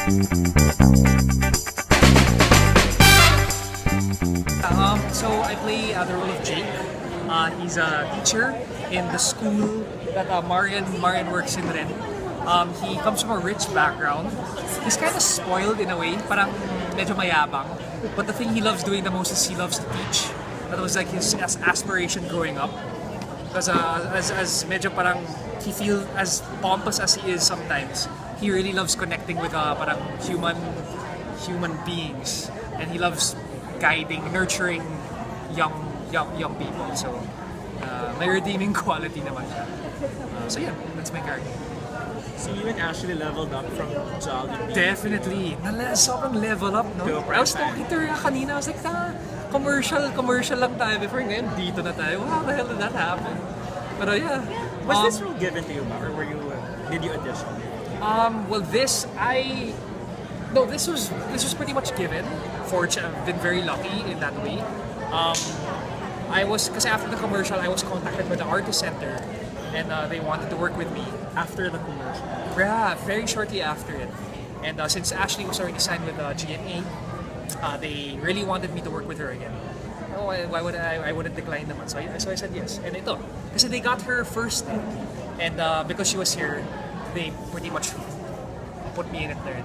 So I play the role of Jake. He's a teacher in the school that Marian works in rin. He comes from a rich background. He's kind of spoiled in a way, parang medyo mayabang. But the thing he loves doing the most is he loves to teach. That was like his aspiration growing up. Because as medyo parang he feels as pompous as he is sometimes, he really loves connecting with parang human beings, and he loves guiding, nurturing young people. So may redeeming quality naman siya. So yeah, that's my character. So you actually leveled up from Jollibee. Definitely. Sobrang level up, no? I was talking to her kanina. I was like, commercial lang tayo before. Ngayon, dito na tayo. How the hell did that happen? But yeah. Was this role given to you ba? Or did you audition? Well, this was pretty much given. I've been very lucky in that way. Kasi after the commercial, I was contacted by the Artist Center, and they wanted to work with me. After the commercial? Yeah, very shortly after it. And since Ashley was already signed with GNA, they really wanted me to work with her again. Oh, why would I wouldn't decline naman. So I said yes. And ito, kasi they got her first, and because she was here, they pretty much put me in it there.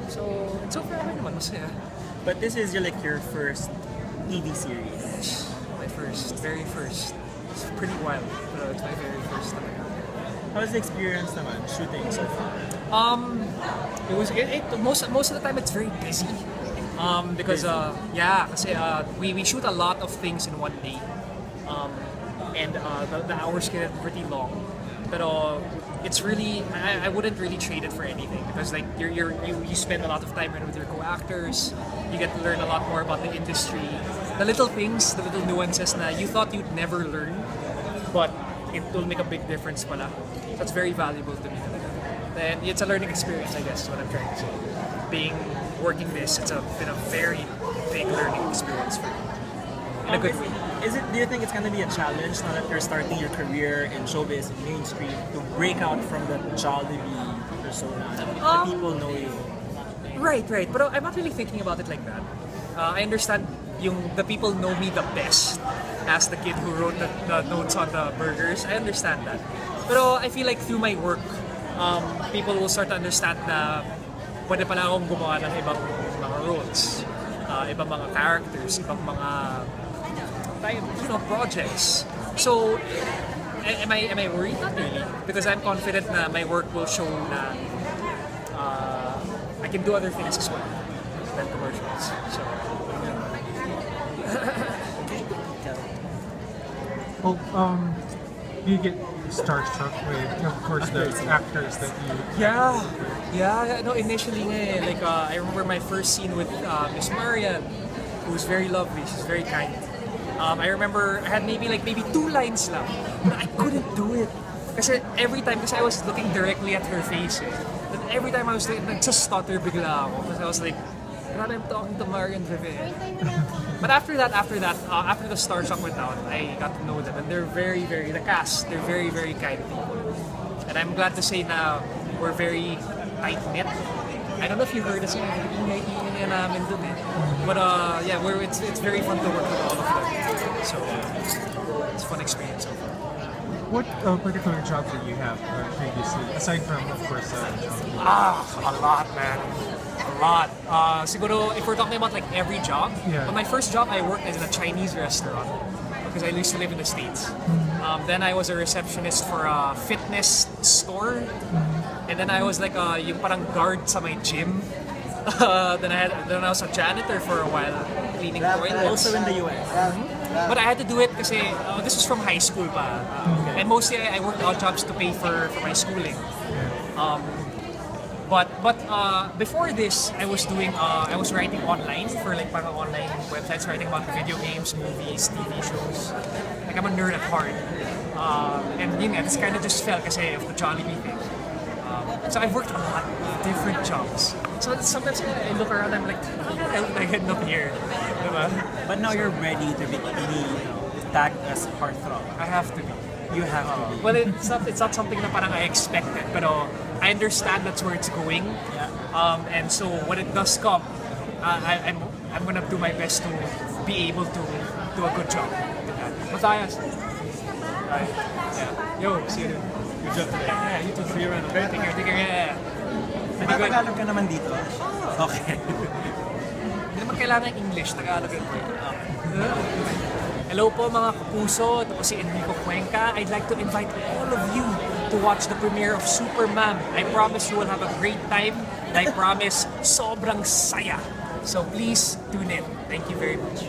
So far naman, masaya. But this is your first TV series. My very first. It's pretty wild, but it's my very first time. How's the experience naman shooting so far? Most of the time it's very busy. Because we shoot a lot of things in one day. And the hours get pretty long. But it's really I wouldn't really trade it for anything, because like you spend a lot of time with your co-actors. You get to learn a lot more about the industry, the little things, the little nuances na you thought you'd never learn, but it will make a big difference pala. That's very valuable to me. And it's a learning experience, I guess, is what I'm trying to say. Working this, it's been a very big learning experience for me. In a good way. Do you think it's gonna be a challenge now that you're starting your career in showbiz and mainstream to break out from the Jollibee persona? The people know you. Right. But I'm not really thinking about it like that. I understand the people know me the best as the kid who wrote the notes on the burgers. I understand that. But I feel like through my work, people will start to understand na pwede pala akong gumawa ng ibang mga roles, ibang mga characters, ibang mga projects. So, am I worried? Not really, because I'm confident na my work will show na I can do other things as well than commercials. So, well, do you get starstruck with, of course, the actors that you... Yeah. No, initially like I remember my first scene with Miss Marian, who's very lovely. She's very kind. I remember I had maybe 2 lines lang, but I couldn't do it. Kasi every time, I was looking directly at her face. But every time I was like, nagsa-stutter bigla ako. Because I was like, grabe, I'm talking to Marian Reve. But after the starstruck went out, I got to know them, and they're the cast, they're very, very kind people. And I'm glad to say na we're very tight-knit. I don't know if you heard us ingay namin dun eh. But yeah, it's very fun to work with all of them. So it's a fun experience so far. What particular jobs did you have previously, aside from, of course, a lot, man. A lot. Siguro, if we're talking about like every job, but my first job I worked in a Chinese restaurant because I used to live in the States. Then I was a receptionist for a fitness store. And then I was like yung parang guard sa my gym. Then I was a janitor for a while, cleaning toilets. Also in the US. But I had to do it because this was from high school pa. And mostly I worked odd jobs to pay for my schooling. But before this, I was writing online for like parang online websites, writing about video games, movies, TV shows. Like I'm a nerd at heart. And yun nga, this kind of just fell kasi of the Jollibee thing. So I've worked a lot of different jobs. So sometimes I look around, I'm like, how did I end up here? Diba? But now you're ready to be tagged as heartthrob. I have to be. You have to be. Well, it's not something na parang I expected, pero I understand that's where it's going. And so when it does come, I'm gonna do my best to be able to do a good job with that. Matthias. Right. Yeah. Yo, see you. Good job today. Yeah, you too. See you around. Okay. Take care. Yeah. Nagtagalog ka naman dito? Okay. Hindi naman kailangan English, Tagalog yun. Hello po mga kapuso, ito po si Enrico Cuenca. I'd like to invite all of you to watch the premiere of Superman. I promise you will have a great time and I promise sobrang saya. So please tune in. Thank you very much.